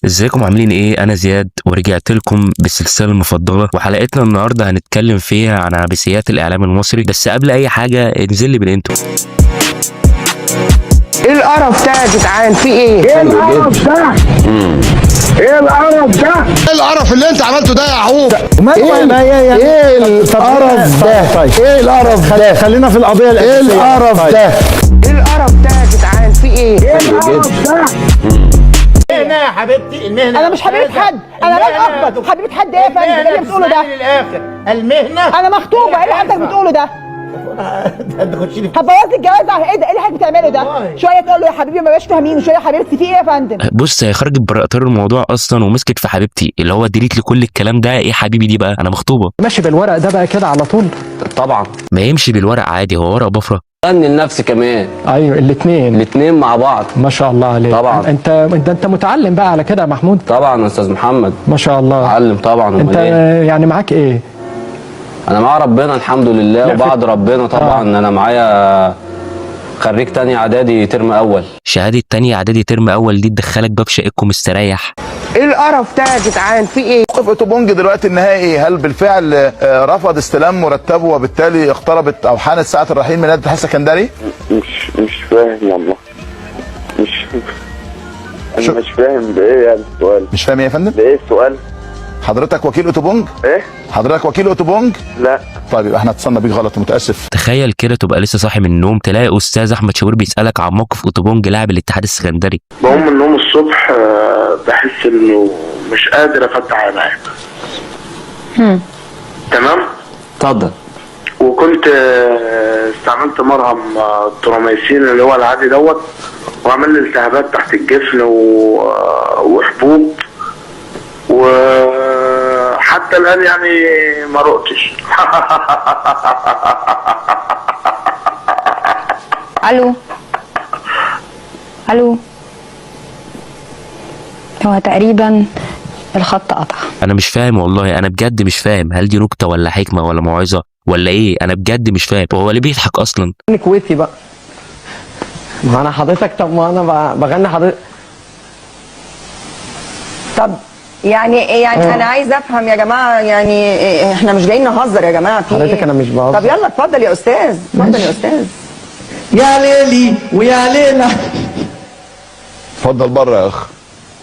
ازيكم عاملين ايه؟ انا زياد ورجعت لكم بالسلسله المفضله، وحلقتنا النهارده هنتكلم فيها عن عبثيات الاعلام المصري. بس قبل اي حاجه انزل لي بالانترو. ايه القرف ده يا جدعان؟ في ايه؟ ايه القرف ده؟ ايه القرف ده؟ ايه القرف اللي انت عملته ده يا يعقوب؟ ايه القرف ده؟ طيب. ايه القرف ده؟ خلينا في القضيه ايه الاساسيه. القرف طيب. ده؟ ايه القرف ده يا جدعان؟ في ايه؟ ايه القرف ده؟ المهنة يا حبيبتي، المهنة. انا مش حبيبة حد، انا لن اقبض. حبيبة حد ايه يا فندم؟ ايه اللي بتقوله ده؟ للاخر المهنة. انا مخطوبة، ايه اللي حضرتك بتقوله ده؟ انت تخشي لي في هتبوظ لي الجواز على ايه ده؟ ايه اللي حضرتك بتعمله ده؟ والله. شوية تقول له يا حبيبي ما بقاش فاهمين، وشوية يا حبيبتي في ايه يا فندم؟ بص، هي خرجت بره اطار الموضوع اصلا ومسكت في حبيبتي، اللي هو ديليت لكل الكلام ده. ايه حبيبي دي بقى؟ انا مخطوبه. ماشي بالورق ده بقى كده على طول. طبعا. ما يمشي بالورق عادي، هو ورق بفره. غني لنفسي كمان. ايوه الاثنين الاتنين مع بعض. ما شاء الله عليك. طبعا. انت متعلم بقى على كده يا محمود. طبعا يا استاذ محمد. ما شاء الله. معلم طبعا. انت يعني معاك ايه؟ انا مع ربنا الحمد لله، لا، وبعد ربنا طبعا. انا معايا خريج تاني اعدادي ترم اول. شهاده تانية اعدادي ترم اول دي تدخلك باب شقتكم مستريح. ايه القرف ده يا جدعان؟ في ايه؟ موقف اوتوبونج دلوقتي النهائي، هل بالفعل رفض استلام مرتبه وبالتالي اقتربت او حانت ساعه الرحيل من نادي الاتحاد السكندري؟ مش فاهم والله. انا مش فاهم بايه يعني السؤال. مش فاهم ايه يا فندم؟ بايه السؤال؟ حضرتك وكيل اوتوبونج؟ ايه؟ حضرتك وكيل اوتوبونج؟ لا. طيب يبقى احنا اتصلنا بيك غلط، متاسف. تخيل كده تبقى لسه صاحي من النوم تلاقي استاذ احمد شاور بيسالك عن موقف اوتوبونج لاعب الاتحاد السكندري. بقوم من النوم الصبح بحس انه مش قادر افتح عيني. تمام؟ اتفضل. وكنت استعملت مرهم تروميسين اللي هو العادي دوت، وعمل لي التهابات تحت الجفن وحبوب، وحتى الان يعني ما رقتش. الو الو، هو تقريبا الخط قطع. انا مش فاهم والله، انا بجد مش فاهم. هل دي نكته ولا حكمه ولا موعظه ولا ايه؟ انا بجد مش فاهم هو ليه بيضحك اصلا. كويتي بقى. ما انا حضرتك، طب ما انا بغني حضرتك. طب يعني انا عايز افهم يا جماعة، يعني احنا مش جايين نهزر يا جماعة، في حضرتك ايه؟ انا مش بهزر. طب يلا اتفضل يا استاذ، اتفضل يا استاذ. يا ليلي ويا ليلى. اتفضل بره يا اخ.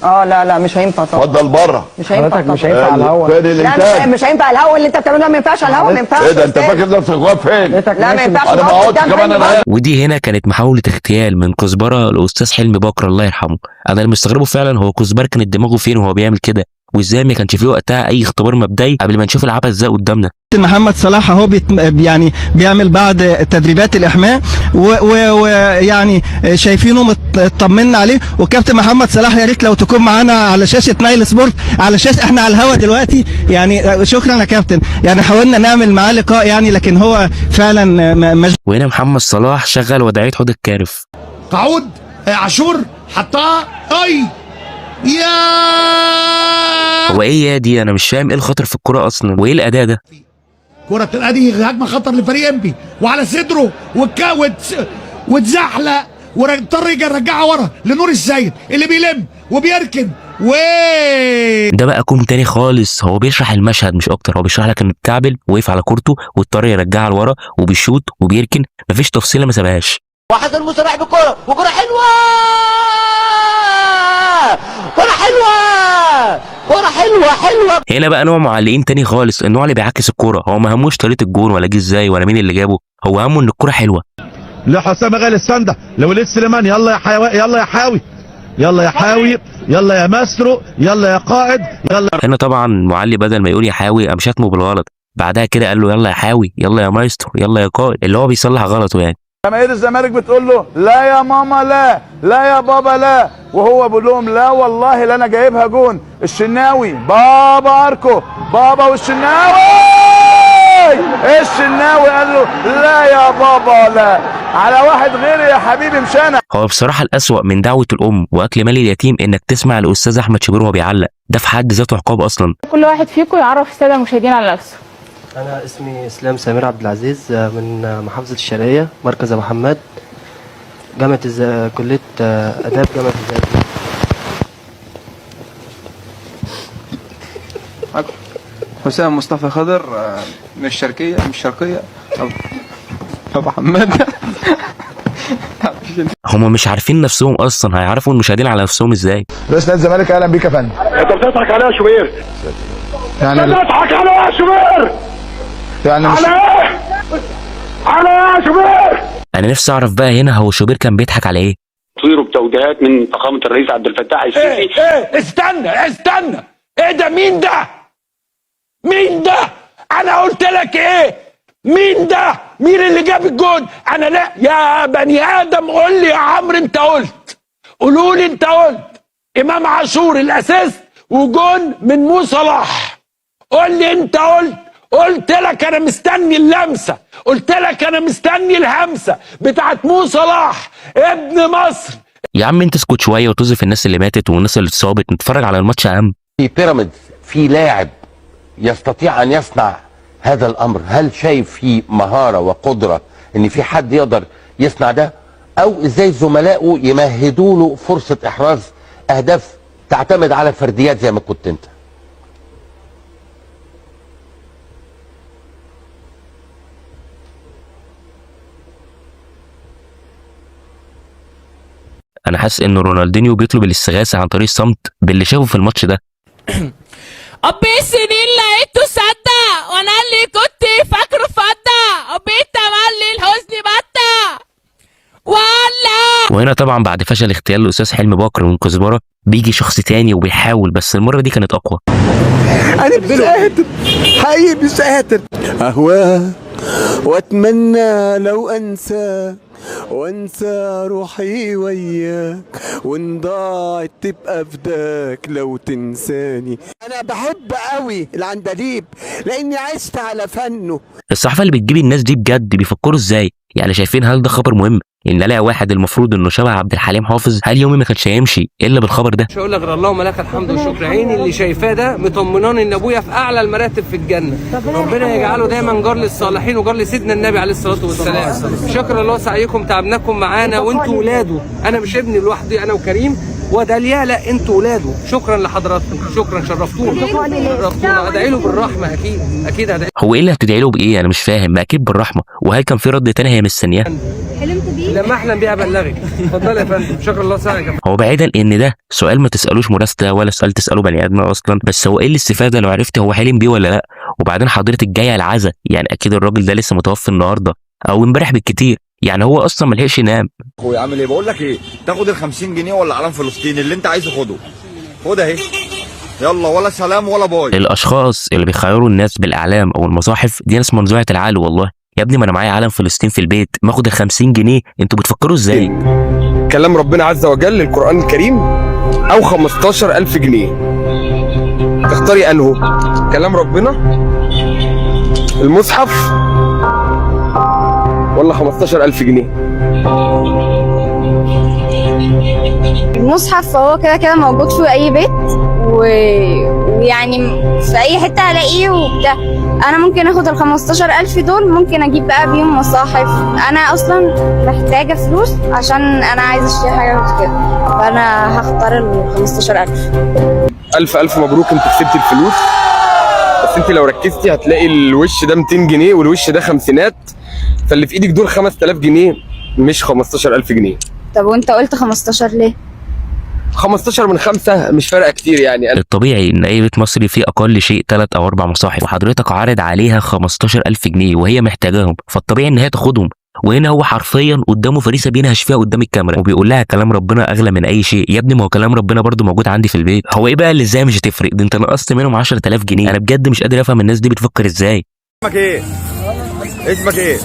لا مش هينفع طبعا. اتفضل بره. مش هينفع حضرتك مش طبعا. هينفع على الهوا. فين لا الانتاج؟ مش هينفع الهوا اللي انت بتعمله ده، ما ينفعش على الهوا، ما ينفعش. ايه ده؟ يا انت أستاذ. فاكر نفسك واقف فين؟ لا ما ينفعش. انا ما اقعدش كمان انا. ودي هنا كانت محاولة اغتيال من كزبرة الأستاذ حلمي بكر الله يرحمه. أنا اللي مستغربه فعلا هو كزبرة كانت دماغه فين وهو بيعمل كده، وإزاي ما كانش فيه وقتها أي اختبار مبدئي قبل ما نشوف العبث ده قدامنا. محمد صلاح اهو يعني بيعمل بعض تدريبات الاحماء، ويعني شايفينه اطمنا عليه. وكابتن محمد صلاح يا ريت لو تكون معانا على شاشه نايل سبورت، على شاشه احنا على الهوا دلوقتي. يعني شكرا يا كابتن، يعني حاولنا نعمل معاه لقاء يعني، لكن هو فعلا وهنا محمد صلاح شغل وداعية حوض الكارف. قعود عاشور حطها. اي يا هو إيه يا دي؟ أنا مش فاهم إيه الخطر في الكورة أصلا، وإيه الأداء ده؟ كرة ادي هجمه خطر لفريق امبي، وعلى صدره واتزحلق واضطر يرجعها ورا لنور السيد اللي بيلم وبيركن ده بقى كوم تاني خالص. هو بيشرح المشهد مش اكتر، هو بيشرح لك انه الكعبل وقف على كورته واضطر يرجعها لورا وبيشوط وبيركن، مفيش تفصيله ما سابهاش. واحد المسرح بكرة وكرة حلوة، كرة حلوة، كرة حلوة. هنا بقى نوع معلقين تاني خالص، النوع اللي بيعكس الكوره. هو ما هموش طريقه الجون ولا جه ازاي ولا مين اللي جابه، هو همه ان الكوره حلوه. لحسام غالي السنده لوليد سليمان. يلا يا حيوي، يلا يا حاوي، يلا يا حاوي، يلا يا ماسترو، يلا يا قائد، يلا. هنا طبعا معلي بدل ما يقول يا حاوي قام شاتمه بالغلط، بعدها كده قال له يلا يا حاوي، يلا يا مايسترو، يلا يا قائد، اللي هو بيصلح غلطه يعني. جماهير الزمالك بتقول له لا يا ماما لا، لا يا بابا لا، وهو بيقول لهم لا والله لا انا جايبها جون. الشناوي بابا اركو، بابا والشناوي الشناوي قال له لا يا بابا لا، على واحد غيري يا حبيبي مش انا. هو بصراحه الاسوأ من دعوه الام واكل مال اليتيم انك تسمع الاستاذ احمد شاور وهو بيعلق، ده في حد ذاته عقاب اصلا. كل واحد فيكم يعرف الساده المشاهدين على نفسه. انا اسمي اسلام سمير عبد العزيز، من محافظه الشرقيه، مركز ابو حماد، جامعه كليه اداب جامعه الزقازيق. حسام مصطفى خضر من الشرقية أبو حماد. هم مش عارفين نفسهم اصلا، هيعرفوا المشاهدين على نفسهم ازاي؟ رئيس نادي الزمالك اهلا بيك يا فندم. انت بتضحك عليا يا شوبير؟ يعني بتضحك عليا يا شوبير؟ يعني مش على ايه؟ على ايه يا شوبير؟ انا نفسي اعرف بقى هنا هو شوبير كان بيضحك على ايه؟ تصويره بتوجيهات من فخامة الرئيس عبد الفتاح السيسي. ايه استنى ايه ده؟ مين ده؟ انا قلت لك ايه؟ مين ده؟ مين اللي جاب الجون؟ انا لا يا بني ادم قول لي يا عمرو انت قلت، قولوا لي انت قلت امام عاشور الاسيست وجون من مو صلاح. قول لي انت قلت لك انا مستني اللمسه، قلت لك انا مستني الهمسه بتاعت مو صلاح ابن مصر. يا عم انت اسكت شويه وتوظف الناس اللي ماتت والناس اللي اتصابت، نتفرج على الماتش اهم. في بيراميدز في لاعب يستطيع ان يصنع هذا الامر؟ هل شايف في مهاره وقدره ان في حد يقدر يصنع ده؟ او ازاي زملائه يمهدوا له فرصه احراز اهداف تعتمد على فرديات زي ما كنت انت؟ انا حاسس ان رونالدينيو بيطلب الاستغاثه عن طريق الصمت باللي شافه في الماتش ده. أبي سنين لقيته صدق وانا اللي كنت فاكره فضة، أبي تملي الحزن بطة ولا. وهنا طبعا بعد فشل اغتيال الاستاذ حلمي بكر من كزبره بيجي شخص تاني وبيحاول، بس المره دي كانت اقوى. انا مش قادر حقيقي، مش قادر اهواه واتمنى لو انسى وانسى روحي وياك، وان ضاعت تبقى فداك لو تنساني. انا بحب قوي العندليب لاني عشت على فنه. الصحافه اللي بتجيب الناس دي بجد بيفكروا ازاي؟ يعني شايفين هل ده خبر مهم؟ ان الاقي واحد المفروض انه شبه عبد الحليم حافظ، هل يومي ما كانش هيمشي الا بالخبر ده؟ مش هقول لك غير اللهم لك الحمد والشكر. عيني اللي شايفاه ده مطمناني ان ابويا في اعلى المراتب في الجنه، ربنا يجعله دايما جار للصالحين وجار لسيدنا النبي عليه الصلاه والسلام. شكرا الله سعيكم، تعبناكم معانا وانتوا ولاده، انا مش ابني لوحدي، انا وكريم وداليا، لا انتوا ولاده. شكرا لحضراتكم، شكرا، شرفتونا. ادعي له بالرحمه، اكيد هدعي. هو ايه اللي هتدعي له بايه؟ انا مش فاهم. ما اكيد بالرحمه. وهل كان في رد تاني هي مستنياه؟ حلمت بيه؟ لما احلم بيها ابلغك. اتفضل يا فندم، شكرا الله سعيك. هو بعيدا ان ده سؤال ما تسالوش مراسله ولا سؤال تساله بني ادم اصلا، بس هو ايه الاستفاده لو عرفت هو حلم بيه ولا لا؟ وبعدين حضرتك جايه العزا، يعني اكيد الراجل ده لسه متوفي النهارده او امبارح بالكتير، يعني هو اصلا ما لحقش ينام. اخويا عامل ايه؟ بقول لك ايه، تاخد ال 50 جنيه ولا علم فلسطين اللي انت عايزه خده. خد اهي، يلا، ولا سلام ولا باي. الاشخاص اللي بيخيروا الناس بالاعلام او المصاحف دي ناس منزوعه العقل والله. يا ابني ما انا معايا علم فلسطين في البيت، ماخد ال 50 جنيه، انتوا بتفكروا ازاي؟ كلام ربنا عز وجل القرآن الكريم او 15,000 جنيه، تختاري انه كلام ربنا المصحف ولا 15,000 جنيه؟ المصحف فهو كده كده موجود في اي بيت ويعني في اي حته هلاقيه وبتاع. انا ممكن اخد ال 15,000 دول، ممكن اجيب بقى بيهم مصاحف. انا اصلا محتاجه فلوس عشان انا عايزه اشتري حاجه كده، فانا هختار ال 15,000. ألف مبروك، انت كسبت الفلوس. بس انت لو ركزتي هتلاقي الوش ده 200 جنيه والوش ده خمسينات، فاللي في ايدك دول 5,000 جنيه مش 15,000 جنيه. طب وانت قلت 15 ليه؟ 15 من 5 مش فارقه كتير يعني. الطبيعي ان اي بيت مصري فيه اقل شيء 3 أو 4 مصاحف، وحضرتك عارض عليها 15,000 جنيه وهي محتاجاهم، فالطبيعي ان هي تاخدهم. وهنا هو حرفيا قدامه فريسه بينهش فيها قدام الكاميرا وبيقول لها كلام ربنا اغلى من اي شيء. يا ابني ما هو كلام ربنا برضو موجود عندي في البيت. هو ايه بقى اللي ازاي مش هتفرق؟ ده انت نقصت منهم 10,000 جنيه. انا بجد مش قادر افهم الناس دي بتفكر ازاي. اسمك ايه؟ اسمك ايه؟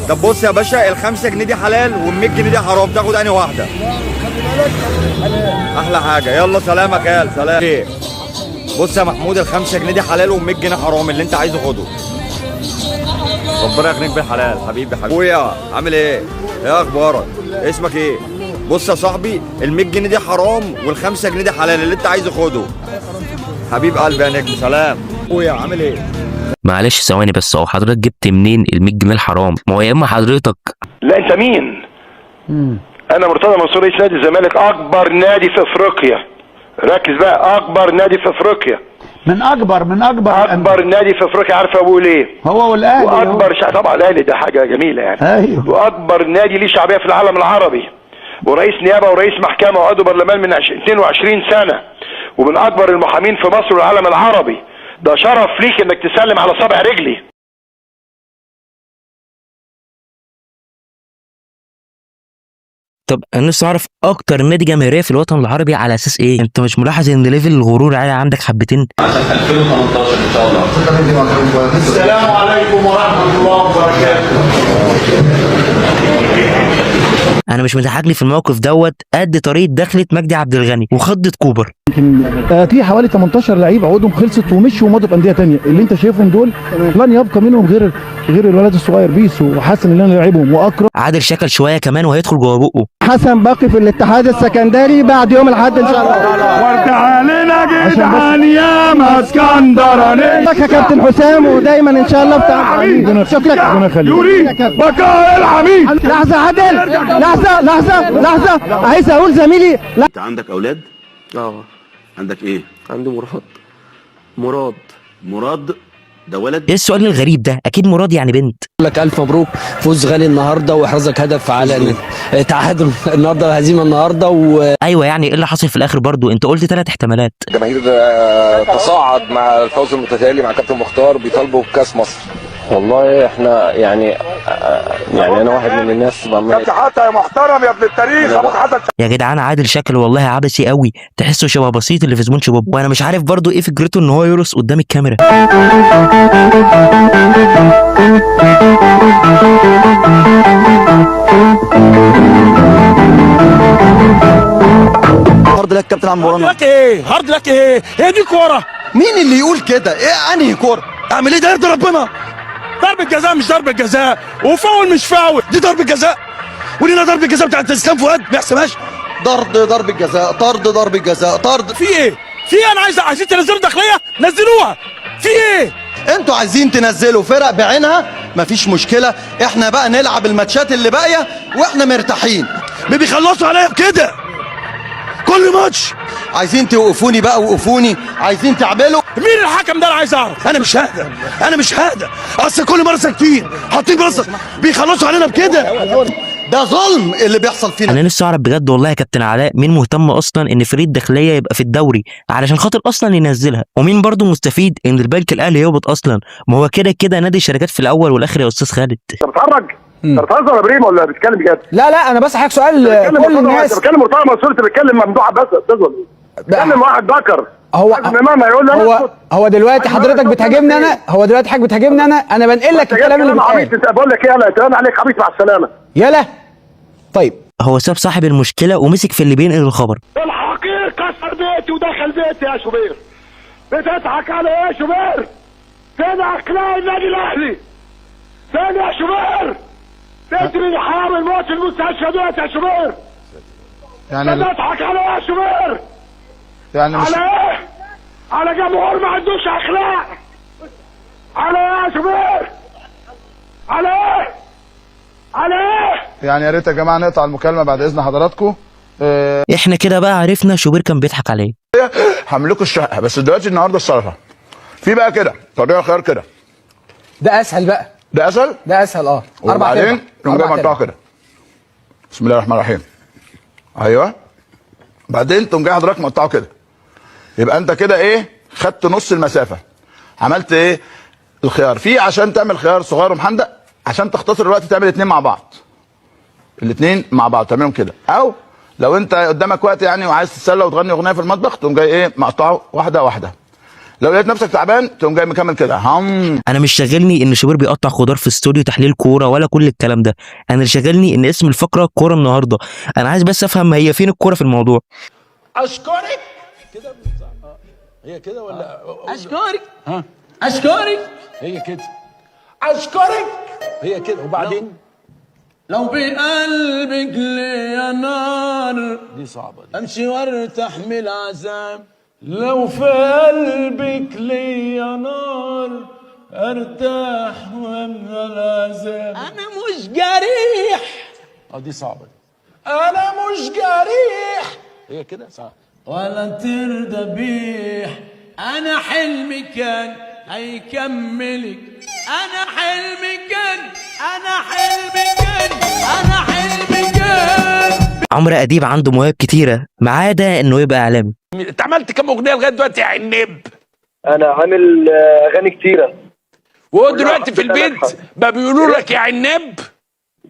طب بص يا باشا، ال 5 جنيه دي حلال وال 100 جنيه دي حرام، تاخد انهي واحده؟ احلى حاجه. يلا سلامك يا سلام. ايه؟ بص يا محمود، ال 5 جنيه دي حلال وال 100 جنيه حرام، اللي انت عايزه خده. ربنا يغنيك بالحلال حبيبي. اخويا عامل ايه؟ ايه اخبارك؟ اسمك ايه؟ بص يا صاحبي، ال 100 جنيه دي حرام وال 5 جنيه دي حلال، اللي انت عايزه خده. حبيب قلبي يا نجم، سلام. اخويا عامل ايه؟ معلش ثواني بس، هو حضرتك جبت منين ال 100 جنيه الحرام؟ ما هو يا اما حضرتك لا انت مين؟ انا مرتضى منصور رئيس نادي الزمالك، اكبر نادي في افريقيا. ركز بقى، اكبر نادي في افريقيا. من اكبر نادي في افريقيا. عارف بقول ايه؟ هو والاهلي. واكبر طبعا الاهلي ده حاجه جميله يعني. ايوه. واكبر نادي ليه شعبيه في العالم العربي، ورئيس نيابه ورئيس محكمه وعضو برلمان من 22 سنه، ومن اكبر المحامين في مصر والعالم العربي. ده شرف ليك انك تسلم على صابع رجلي. طب انا نفسي اعرف اكتر نادي جماهيريه في الوطن العربي على اساس ايه؟ انت مش ملاحظ ان ليفل الغرور عالي عندك حبتين؟ عشان 2018 ان شاء الله. السلام عليكم ورحمه الله وبركاته. انا مش مضحك لي في الموقف دوت قد طريقه دخلت مجدي عبد الغني وخضت كوبر. في حوالي 18 لعيب عقودهم خلصت ومشوا ومضوا في انديه ثانيه، اللي انت شايفهم دول لن يبقى منهم غير الولد الصغير بيسو وحسن اللي انا لاعبهم واكرم. عادل شكل شويه كمان وهيدخل جوه بقه. حسن باقي في الاتحاد السكندري بعد يوم الاحد ان شاء الله. ورد علينا جدعان يا اسكندراني. يا كابتن حسام ودايما ان شاء الله بتاع. شكرا. يريد بقاء العميد. لحظه عادل، لحظه عايز اقول زميلي. انت عندك اولاد؟ عندك ايه؟ عندي مراد ده ولد؟ ايه السؤال الغريب ده؟ اكيد مراد يعني بنت. لك الف مبروك، فوز غالي النهارده واحرازك هدف على تعادل النهارده وهزيمه النهارده ايوه يعني ايه اللي حصل في الاخر برضو؟ انت قلت 3 احتمالات. الجماهير تصاعد مع الفوز المتتالي مع كابتن مختار بيطالبوا بكاس مصر. والله احنا يعني انا واحد من الناس كابتن حتى يا محترم يا ابن التاريخ ابوك حتى. يا جدعان عادل شكل والله عبثي قوي، تحسه شبه بسيط اللي في زبون شباب، وانا مش عارف برضو ايه فكرته ان هو يرقص قدام الكاميرا. هارد لك كابتن عم ورانا. هارد لك ايه؟ هي دي كوره؟ مين اللي يقول كده؟ ايه انهي كوره؟ اعمل ايه ده يرضي ربنا؟ ضربة جزاء مش ضربة جزاء، وفاول مش فاول، دي ضربة جزاء. ولينا ضربة جزاء بتاعت اسلام فؤاد ما يحسبهاش. ضربة جزاء، ضربة جزاء، في ايه؟ في ايه؟ انا عايزين تنزلوا داخلية؟ نزلوها. في ايه؟ انتوا عايزين تنزلوا فرق بعينها؟ مفيش مشكلة، احنا بقى نلعب الماتشات اللي باقية واحنا مرتاحين. ما بيخلصوا عليا بكده. كل ماتش عايزين توقفوني بقى وقفوني، عايزين تعملوا. مين الحكم ده؟ انا عايز اعرف. انا مش هذا اصل كل مره ساكتين حاطين بص بيخلصوا علينا بكده. ده ظلم اللي بيحصل فينا. انا نفسي اعرف بجد والله يا كابتن علاء مين مهتم اصلا ان فريق الداخليه يبقى في الدوري علشان خاطر اصلا ينزلها، ومين برضو مستفيد ان البنك الاهلي يهبط اصلا؟ ما هو كده نادي الشركات في الاول والاخر يا استاذ خالد. انت بتهرج؟ انت بتهزر يا ابراهيم ولا بتتكلم بجد؟ لا انا بس حضرتك سؤال كل الناس. انت بتتكلم مرتضى منصور، انت بتتكلم ممدوح عباس يا استاذ ولا ايه؟ بتتكلم واحد ذكر. هو دلوقتي حضرتك بتهاجمني انا؟ انا بنقل لك الكلام اللي بيتقال. انت بقول لك ايه؟ يلا تمام عليك عبيط، مع السلامه. يلا طيب. هو ساب صاحب المشكله ومسك في اللي بينقل الخبر. الحقير كسر بيتي ودخل بيتي يا شوبير. بتضحك على ايه يا شوبير؟ فين اخلاق النادي الاهلي؟ فين يا شوبير؟ تجري حرام الموت المستشفى ديت يا شوبير. يعني بتضحك على ايه يا شوبير؟ يعني مش على ايه؟ على جمهور ما عندوش اخلاق. على ايه يا شوبير؟ على ايه؟ على ايه؟ يعني يا ريت يا جماعه نقطع المكالمه بعد اذن حضراتكم. احنا كده بقى عرفنا شوبير كان بيضحك عليه. هملكوا الشقه بس دلوقتي النهارده السلطه في بقى كده طريقه خيار كده. ده اسهل بقى. ده اسهل 4 وبعدين نقوم جاي مقطعه كده. بسم الله الرحمن الرحيم. ايوه بعدين تقوم جاي حضرتك مقطعه كده. يبقى انت كده ايه؟ خدت نص المسافه. عملت ايه؟ الخيار في عشان تعمل خيار صغير ومحندق عشان تختصر الوقت تعمل 2 مع بعض. الاثنين مع بعض تعملهم كده، او لو انت قدامك وقت يعني وعايز تتسلى وتغني اغنيه في المطبخ تقوم جاي ايه؟ مقطعه واحده واحده. لو لقيت نفسك تعبان تقوم جاي مكمل كده. انا مش شاغلني ان شوبير بيقطع خضار في استوديو تحليل كوره ولا كل الكلام ده، انا اللي شاغلني ان اسم الفقره كوره النهارده. انا عايز بس افهم هي فين الكوره في الموضوع. اشكرك كده هي كده ولا اشكرك؟ اشكرك هي كده. اشكرك هي كده. وبعدين لو بقلبك ليا نار دي صعبه دي. امشي وارتاح من العذاب. لو في قلبك ليا نار ارتاح من العذاب. انا مش جريح. دي صعبه دي. انا مش جريح هي كده صح. ولا ترضى بيح انا حلمي كان هيكملك، انا حلمي كان، انا حلمي كان، انا حلمي كان. عمرو اديب عنده مواهب كتيره ما عدا انه يبقى اعلامي. انت عملت كام اغنيه لغايه دلوقتي يا عنب؟ انا عامل اغاني كتيره. وهو دلوقتي في البيت بقى بيقولوا لك يا عنب؟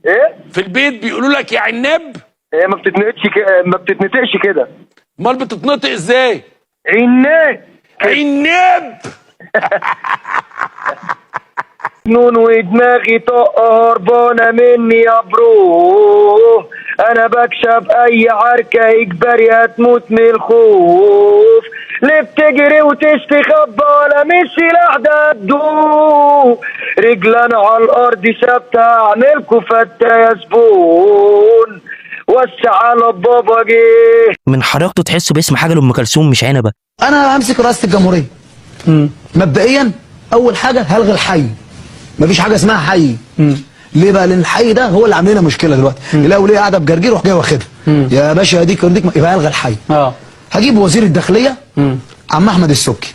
ايه؟ في البيت بيقولوا لك يا عنب؟ هي ما بتتنطقش كده. امال بتتنطق ازاي؟ عناب. عناب. نون ودماغي طاقة هربانة مني يا برو، انا بكشف اي عركة اجباري هتموت من الخوف، ليه بتجري وتستخبى ولا مش سلاح ده الدو، رجلنا على الارض ثابتة اعملكوا فتة يا زبون، وسع على بابا جه. من حركته تحسه باسم حاجه لام كلثوم مش عنبه. انا همسك رئاسه الجمهوريه. مبدئيا اول حاجه هلغي الحي، مفيش حاجه اسمها حي. ليه بقى؟ لان الحي ده هو اللي عامل لنا مشكله دلوقتي. يلاقوا وليه قاعده بجرجير وراح جاي واخدها. يا باشا اديك يبقى الغي الحي. هجيب وزير الداخليه عم احمد السبكي.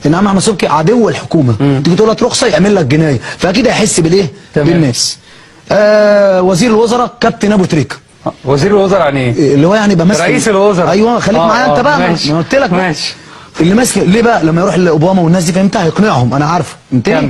ان عم احمد السبكي عدو الحكومه، تيجي تقول له رخصه يعمل لك جنايه، فاكيد هيحس بالايه؟ بالناس. وزير الوزراء كابتن ابو تريكه. وزير الوزراء يعني ايه؟ اللي هو يعني بمثل رئيس الوزراء. ايوه خليك معايا انت بقى. ماشي. ما قلت لك ماشي. اللي ماسك ليه بقى لما يروح لاوباما والناس دي فهمتها هيقنعهم، انا عارفه. انتهي.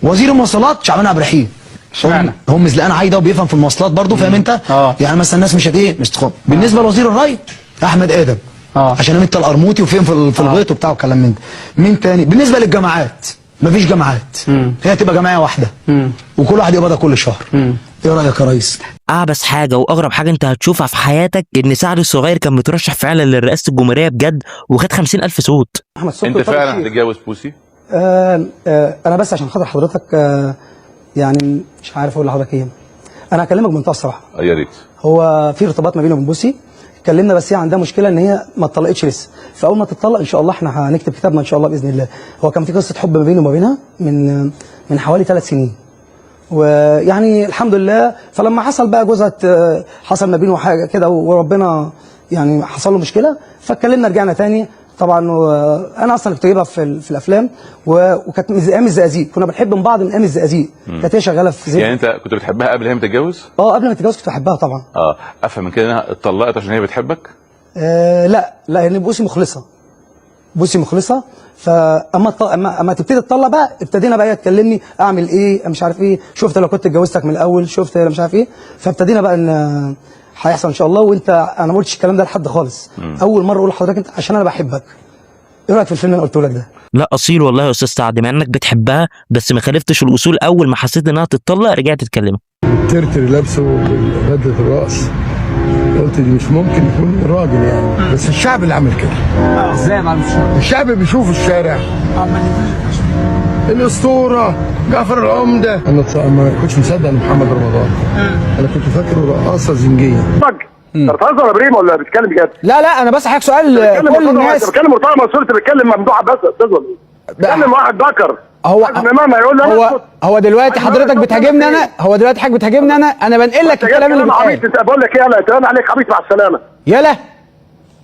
وزير المواصلات شعبان عبد الرحيم. اشمعنى؟ هو مزلقان عايده وبيفهم في المواصلات برضه، فاهم انت؟ يعني مثلا الناس مش مش تخاف. بالنسبه لوزير الري احمد ادم. عشان انت القرموطي وفين في الغيط وبتاع والكلام من ده. مين تاني؟ بالنسبه للجامعات مفيش جامعات. هي تبقى جمعيه واحده وكل واحد يقبضها كل شهر. ايه رايك يا ريس؟ اعبس حاجه واغرب حاجه انت هتشوفها في حياتك ان سعد الصغير كان مترشح فعلا لرئاسه الجمهوريه بجد وخد 50,000 صوت. انت فعلا هتتجوز بوسي؟ انا بس عشان خاطر حضرتك يعني مش عارف اقول لحضرتك ايه. انا هكلمك بمنتهى الصراحه. يا ريت. هو في ارتباط ما بينه وبين بوسي، اتكلمنا بس هي عندها مشكله ان هي ما اتطلقتش لسه، فاول ما تتطلق ان شاء الله احنا هنكتب كتابنا ان شاء الله باذن الله. هو كان في قصه حب ما بينه وما بينها من حوالي 3 سنين. ويعني الحمد لله، فلما حصل بقى جوزها حصل ما بينه حاجه كده وربنا يعني حصل له مشكله، فاتكلمنا رجعنا تاني. طبعا انا اصلا كنت جايبها في الافلام وكانت من ايام الزقازيق، كنا بنحب من بعض من ايام الزقازيق. كانت هي شغاله في زي يعني انت كنت بتحبها قبل هي ما تتجوز؟ قبل ما تتجوز كنت بحبها طبعا. افهم من كده انها اتطلقت عشان هي بتحبك؟ لا يعني بوسي مخلصه. بوسي مخلصه، فاما تبتدي تطلق بقى ابتدينا بقى تكلمني اعمل ايه مش عارف ايه، شفت لو كنت اتجوزتك من الاول، شفت مش عارف ايه، فابتدينا بقى ان هيحصل ان شاء الله. وانت انا ما قلتش الكلام ده لحد خالص. اول مره اقول لحضرتك انت عشان انا بحبك. ايه رايك في الفيلم اللي انا قلته لك ده؟ لا اصيل والله يا استاذ سعد، مع انك بتحبها بس ما خالفتش الاصول. اول ما حسيت انها تتطلق رجعت تتكلم. الترتر لابسه بدله الراس، قلت دي مش ممكن يكون راجل يعني، بس الشعب اللي عمل كده. ازاي يا معلم؟ الشعب بيشوف الشارع. الاسطوره جعفر العمده. انا ما كنتش مصدق ان محمد رمضان. انا كنت فاكره رقاصه زنجيه. انت بتهزر يا ابراهيم ولا بتتكلم بجد؟ لا انا بس حضرتك سؤال كل الناس. بتكلم مرتضى منصور، انت بتتكلم ممدوح بس يا استاذ ولا ايه؟ بتكلم واحد ذكر. هو دلوقتي حضرتك بتهاجمني انا، حضرتك بتهاجمني انا بنقل لك الكلام اللي بيتقال. انت بقول لك ايه، انا كلام عليك عبيط، مع السلامه. يلا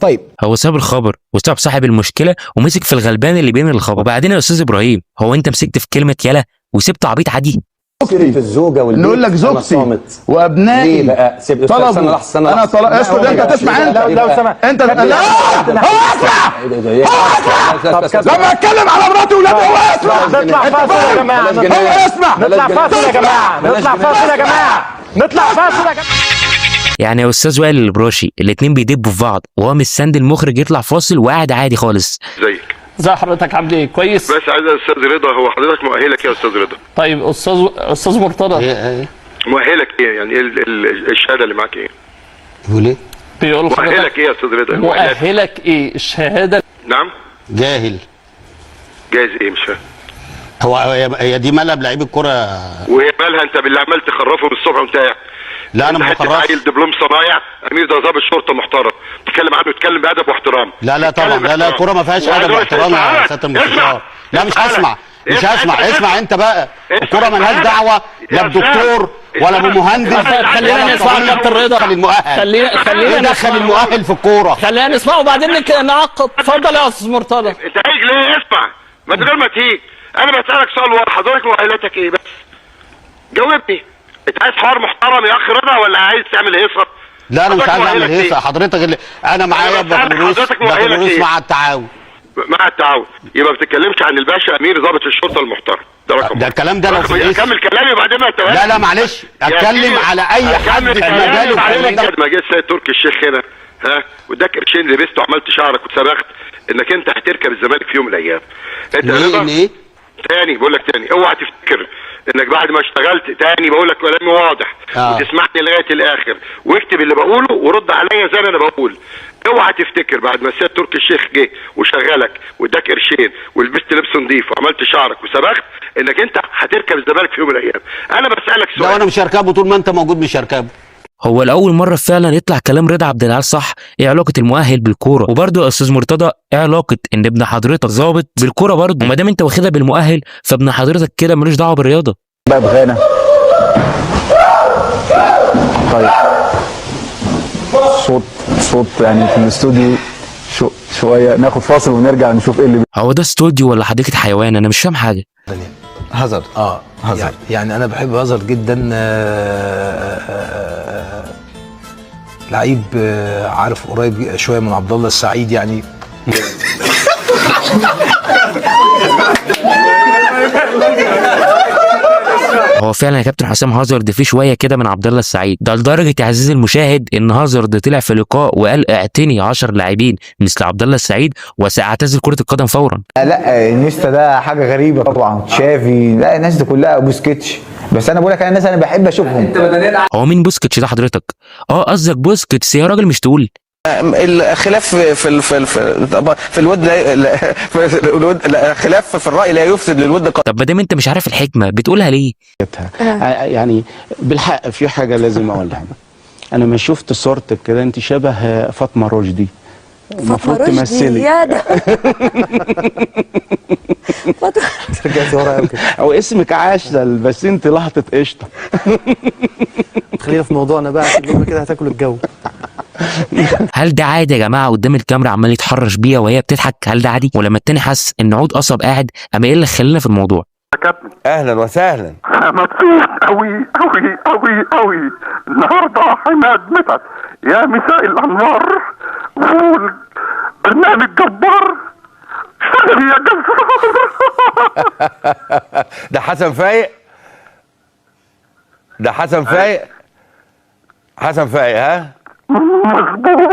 طيب. هو ساب الخبر وساب صاحب المشكله ومسك في الغلبان اللي بين الخبر. وبعدين يا استاذ ابراهيم، هو انت مسكت في كلمه يلا وسبت عبيط عادي؟ في الزوجه والبيت. نقول لك زوجتي وابنائي ليه بقى؟ طلبوا. انا طلب. اسكت انت تسمع. انت لو سمحت انت لا اسمع. لما اتكلم على مراتي وولادي هو اسمع. نطلع فاصل يا جماعه. هو اسمع. نطلع فاصل يا جماعه. نطلع فاصل يا جماعه. نطلع فاصل يا جماعه. يعني يا استاذ وائل البراشي الاتنين بيدبوا في بعض وهو مستني المخرج يطلع فاصل وقاعد عادي خالص. ازيك؟ ازي حضرتك، عامل ايه؟ كويس؟ بس عايز استاذ رضا، هو حضرتك مؤهلك ايه يا استاذ رضا؟ طيب استاذ مرتضى مؤهلك ايه؟ يعني ايه الشهاده اللي معاك ايه؟ بيقول ايه؟ بيقول مؤهلك ايه يا استاذ رضا؟ مؤهلك ايه؟ الشهاده. نعم؟ جاهل. جاهز ايه؟ مش فاهم. هي دي مالها بلعيب الكوره؟ وهي مالها انت باللي عمال تخرفه من الصبح وانت قاعد؟ لا انا ما بخرفش. عيل دبلوم صنايع، امير ده ضابط شرطه محترم، تتكلم عنه اتكلم بادب واحترام. لا طبعا، لا الكوره ما فيهاش ادب واحترام يا سياده المستشار. لا مش هسمع. اسمع انت بقى. الكوره مالهاش دعوه لا بدكتور ولا بمهندس. خلينا نسمع كابتن رضا. خلينا ندخل المؤهل في الكوره. خلينا نسمع وبعدين نعقب. اتفضل يا استاذ مرتضى. انت هيج ليه؟ اسمع من غير ما تهيج. انا بسالك سؤال واحد، حضرتك مؤهلاتك ايه بس؟ جاوبني. انت عايز حوار محترم يا اخ رضا ولا عايز تعمل هيصه؟ لا انا مش عايز اعمل هيصه. حضرتك اللي انا معايا بكالوريوس مع التعاون. مع التعاون يبقى ما بتتكلمش عن الباشا امير ضابط الشرطه المحترم. ده رقم ده الكلام ده لو اكمل كلامي وبعدين ما لا لا معلش اتكلم على اي حد في مجاله. ما جه السيد تركي الشيخ هنا ها واداك قرشين لبسته وعملت شعرك واتسبخت انك انت هتركب الزمالك في يوم من الايام. انت ليه؟ تاني بقول لك تاني اوعى تفتكر انك بعد ما اشتغلت تاني بقول لك كلامي واضح وتسمعني لغايه الاخر واكتب اللي بقوله ورد عليا زي ما انا بقول. اوعى تفتكر بعد ما السيد تركي الشيخ جه وشغلك واداك قرشين ولبست لبس نظيف وعملت شعرك وسبخت انك انت هتركب الزمالك في يوم من الايام. انا بسالك سؤال. لا انا مش هركبه طول ما انت موجود مش هركبه. هو لاول مره فعلا يطلع كلام رضا عبد العال صح. ايه علاقه المؤهل بالكوره؟ وبرده يا استاذ مرتضى ايه علاقه ان ابن حضرتك ظابط بالكوره برده؟ وما دام انت واخدها بالمؤهل فابن حضرتك كده ملوش دعوه بالرياضه. بقى بغانا. طيب صوت يعني في الاستوديو شويه ناخد فاصل ونرجع نشوف ايه اللي هو ده استوديو ولا حديقه حيوان؟ انا مش فاهم حاجه. هازارد هازارد يعني انا بحب هازارد جدا. لعيب عارف قريب شويه من عبد الله السعيد يعني. هو فعلا يا كابتن حسام هازارد فيه شويه كده من عبد الله السعيد. ده لدرجه يا عزيزي المشاهد ان هازارد طلع في لقاء وقال اعتني 10 لاعبين مثل عبد الله السعيد وساعتزل كره القدم فورا. لا نيستا ده حاجه غريبه طبعا. شافي لا الناس دي كلها بوسكيتش. بس انا بقول لك انا الناس انا بحب اشوفهم. هو مين بوسكيتش ده حضرتك؟ قصدك بوسكيتش يا راجل مش تقول. الخلاف في الود خلاف في الراي لا يفسد للود. طب ما دام انت مش عارف الحكمه بتقولها ليه؟ يعني بالحق في حاجه لازم اقولها. انا ما شفت صورتك كده انت شبه فاطمه رشدي. المفروض تمثلي يا ده رجعتي ورا قوي كده. او اسمك عسل بس انت لحظه قشطه. خلينا في موضوعنا بقى عشان كده هتاكل الجو. هل ده عادي يا جماعه قدام الكاميرا عمال يتحرش بيها وهي بتضحك؟ هل ده عادي؟ ولما التاني حس ان عود قصب قاعد قام قايل لك خلينا في الموضوع. يا كابتن اهلا وسهلا. مبسوط قوي قوي قوي قوي النهارده حماد مدحت يا مساء الانوار والبرنامج جبار. اشتغل يا جبار. ده حسن فايق. ده حسن فايق. حسن فايق ها؟ مظبوط.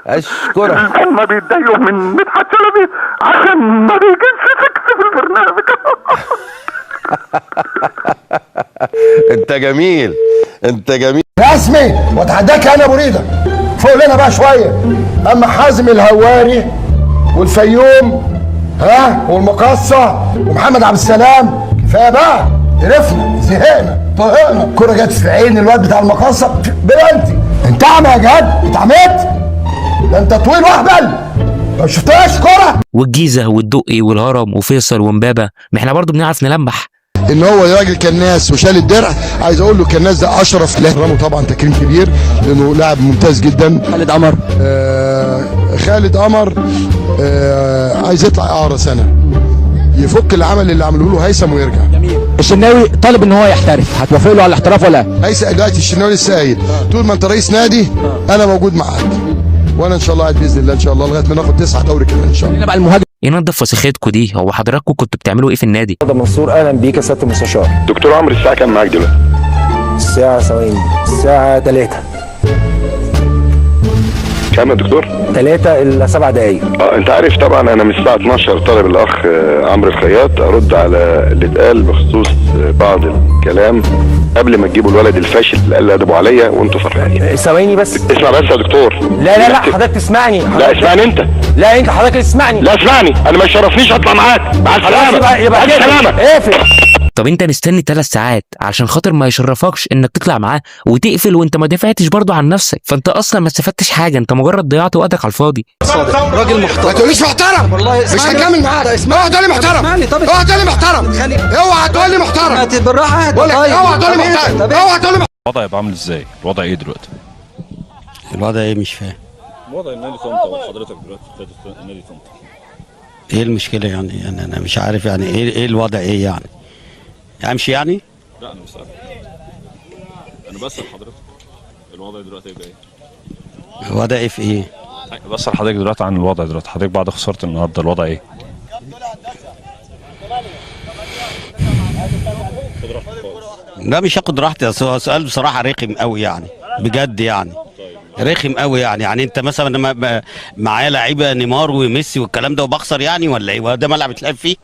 اشكرك. هم بيتضايقوا من مدحت شلبي عشان ما بيجيش سكس في البرنامج. انت جميل انت جميل رسمي واتحداك انا ابو ريده فوق لنا بقى شويه. اما حازم الهواري والفيوم والمقصه ومحمد عبد السلام كفايه بقى. قرفنا زهقنا طهقنا. الكوره جت في عين الواد بتاع المقصه بلانتي. انت اعمى يا جد؟ انت عميت؟ ده انت طويل واهبل. ما شفتهاش كوره؟ والجيزه والدقي والهرم وفيصل ومبابه ما احنا برضه بنعرف نلمح. ان هو راجل كناس وشال الدرع. عايز اقول له كناس ده اشرف له طبعا تكريم كبير لانه لاعب ممتاز جدا. خالد قمر. خالد قمر عايز يطلع اعاره سنه يفك العمل اللي عمله له هيثم ويرجع. جميل. الشناوي طالب ان هو يحترف، هتوافق له على الاحتراف ولا؟ هيثم دلوقتي الشناوي لسه قايل طول ما انت رئيس نادي انا موجود معاك وانا ان شاء الله قاعد باذن الله ان شاء الله لغايه ما ناخد 9 دوري كمان ان شاء الله. بقى المهاجم ينضف وسخيتكم دي. هو حضراتكم كنتوا بتعملوا ايه في النادي؟ منصور اهلا بيك يا سياده المستشار. دكتور عمرو الساعه كام معاك دلوقتي؟ الساعه ثواني الساعه 3 كام يا دكتور؟ 3 إلا 7 دقايق. انت عارف طبعا انا من الساعه 12 طالب الاخ عمرو الخياط ارد على اللي اتقال بخصوص بعض الكلام قبل ما تجيبوا الولد الفاشل اللي قال ادبوا عليا وانتوا فرحانين. ثواني بس اسمع بس يا دكتور. لا حضرتك تسمعني. لا اسمعني انت. لا انت حضرتك تسمعني. لا اسمعني انا ما يشرفنيش اطلع معاك. مع السلامه. يبقى السلامه. اقفل. طب انت مستني 3 ساعات عشان خاطر ما يشرفكش انك تطلع معاه وتقفل وانت ما دفعتش برضه عن نفسك، فانت اصلا ما استفدتش حاجه، انت مجرد ضيعت وقتك على الفاضي. راجل محترم. ما تقوليش محترم، مش هكمل معاك. اوعى تقول لي محترم، اوعى تقول لي محترم، اوعى تقول لي محترم. بالراحه بقول لك اوعى تقول لي محترم، اوعى تقول لي. الوضع يبقى عامل ازاي؟ الوضع ايه دلوقتي؟ الوضع ايه؟ مش فاهم. وضع النادي طنطا وحضرتك دلوقتي في نادي طنطا. ايه المشكله يعني؟ انا مش عارف يعني ايه الوضع ايه يعني؟ امشي يعني؟ لا انا مش عارف. انا بسأل حضرتك الوضع دلوقتي يبقى ايه؟ الوضع ايه في ايه؟ بسأل حضرتك دلوقتي عن الوضع دلوقتي، حضرتك بعد خسارة النهارده الوضع ايه؟ لا مش هاخد راحتي، اصل هو سؤال بصراحه رخم قوي يعني، بجد يعني رخم قوي يعني انت مثلا معايا لعيبه نيمار وميسي والكلام ده وبخسر يعني ولا ايه؟ ده ملعب يتلعب فيه؟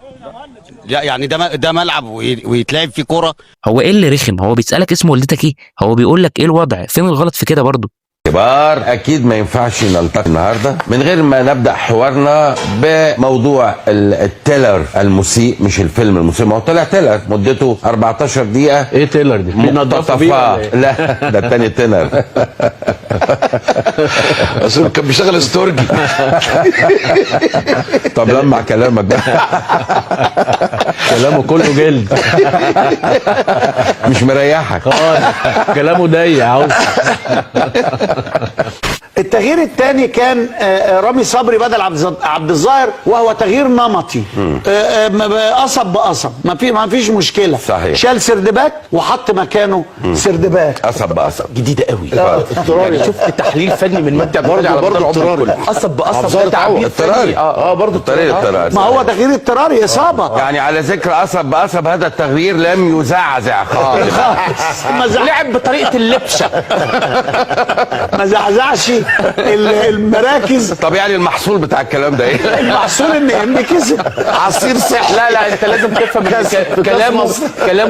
لا يعني ده ملعب ويتلعب فيه كوره؟ هو ايه اللي رخم؟ هو بيسألك اسم والدتك ايه؟ هو بيقول لك ايه الوضع؟ فين الغلط في كده برضه؟ كبار اكيد ما ينفعش نلتقي النهارده من غير ما نبدا حوارنا بموضوع التيلر المسيء، مش الفيلم المسيء، ما هو طلع تيلر مدته 14 دقيقه. ايه تيلر دي؟ مقتطفه. لا ده الثاني تيلر. اصل كان بيشتغل استورجي. طب لمع كلامك ده. كلامه كله جلد. مش مريحك. كلامه ضيق عاوز. التغيير الثاني كان رامي صبري بدل عبد الظاهر، وهو تغيير نمطي. قصب بقصب، ما فيش مشكله. صحيح. شال سردباك وحط مكانه سردباك. قصب بقصب جديده قوي. يعني شفت تحليل فني من مجدي عبد الغني على مدار العمر كله. قصب بقصب ده تعبير اضطراري. برضه اضطراري. ما هو تغيير اضطراري اصابه. يعني على ذكر قصب بقصب، هذا التغيير لم يزعزع خالص. لعب بطريقه اللبشه. ما زعزعش المراكز. طب يعني المحصول بتاع الكلام ده ايه؟ المحصول ان كسب عصير صح. لا انت لازم تفهم كلامه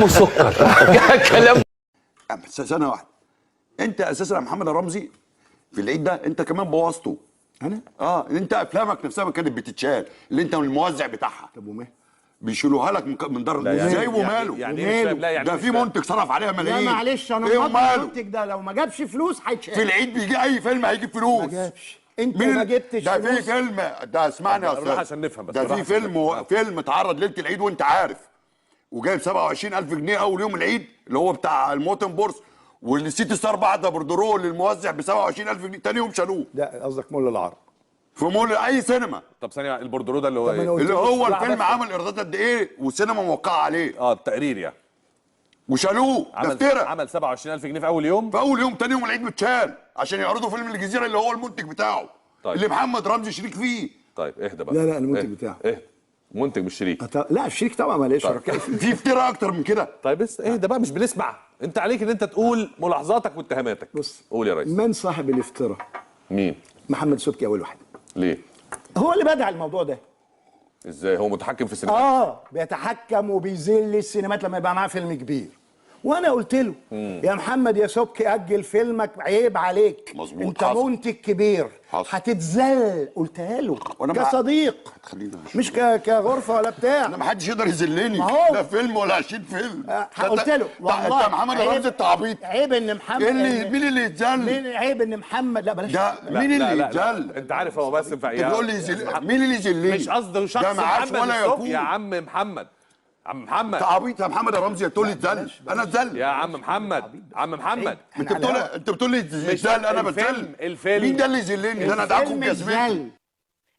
سكر. كلامه. بس سنه واحده، انت اساسا يا محمد رمزي في العيد ده انت كمان بوظته. انا؟ انت افلامك نفسها ما كانت بتتشال، اللي انت الموزع بتاعها. طب وماله؟ بيشيلوها لك من دار. ازاي وماله؟ يعني ده في منتج صرف عليها ملايين. لا معلش انا ايه وماله؟ المنتج ده لو ما جابش فلوس هيتشال. في العيد بيجي اي فيلم هيجيب فلوس. ما جابش. انت ما جبتش ده فلوس. في فيلم، ده اسمعني يا استاذ، عشان نفهم بس. ده في فيلم اتعرض ليله العيد وانت عارف، وجايب 27,000 جنيه اول يوم العيد اللي هو بتاع الموتن بورس، والسيتي ستار بعد بردرول للموزع ب 27,000 جنيه، تاني يوم شالوه. ده قصدك مول العرب؟ في مول اي سينما. طب ثانيه، البردرو ده اللي هو ايه؟ اللي هو الفيلم عمل ايرادات قد ايه والسينما موقعه عليه. التقرير يعني. وشالوه. عمل 27,000 جنيه في اول يوم. في اول يوم، تاني يوم العيد متشال عشان يعرضوا فيلم الجزيره اللي هو المنتج بتاعه. طيب. اللي محمد رمزي شريك فيه. طيب اهدى بقى. لا المنتج بتاعه. منتج مش شريك. لا الشريك طبعا ماليش شركاء. في افتراء اكتر من كده. طيب بس اهدى بقى، مش بنسمع. انت عليك ان انت تقول ملاحظاتك واتهاماتك. بص قول يا ريس. من صاحب الافتراء؟ مين؟ محمد سبكي اول واحد. ليه؟ هو اللي بدع الموضوع ده. ازاي هو متحكم في السينما؟ بيتحكم وبيذل السينمات لما يبقى معاه فيلم كبير. وانا قلت له يا محمد يا سبكي اجل فيلمك، عيب عليك. مظبوط. انت منتج كبير هتتذل. قلتها له كصديق، مش كغرفه ولا بتاع. انا ما حدش يقدر يذلني. لا فيلم ولا 20 فيلم. قلت له والله انت محمد رمزي التعبيط. عيب ان محمد مين اللي يتذل؟ عيب ان محمد لا بلاش. مين اللي يتذل؟ انت عارف هو بس بتقول لي مين اللي يذلني؟ مش قصده شخص محمد السبكي يا عم محمد. عم محمد تعبيط يا محمد رمزي، تقول لي اتذل؟ انا اتذل يا عم محمد. عم محمد انت بتقول لي اتذل، انا بتذل. الفيلم مين ده اللي يذلني؟ ده انا ادعكم كسبان.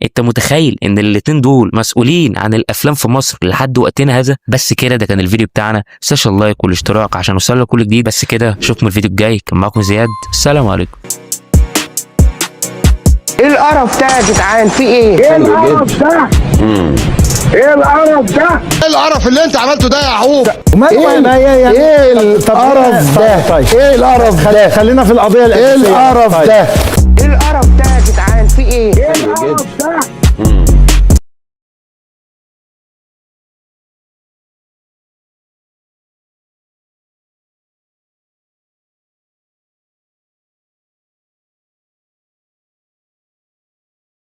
انت متخيل ان الاتنين دول مسؤولين عن الافلام في مصر لحد وقتنا هذا؟ بس كده، ده كان الفيديو بتاعنا. تنساش اللايك والاشتراك عشان يوصلك كل جديد. بس كده، اشوفكم الفيديو الجاي. كان معاكم زياد، السلام عليكم. ايه القرف ده يا جدعان؟ في ايه؟ ايه القرف ده؟ ايه القرف ده؟ ايه القرف اللي انت عملته ده يا يعقوب؟ ايه القرف ده؟ طيب ايه القرف ده؟ خلينا في القضيه الاساسيه. ايه القرف ده؟ ايه القرف ده يا جدعان؟ في ايه؟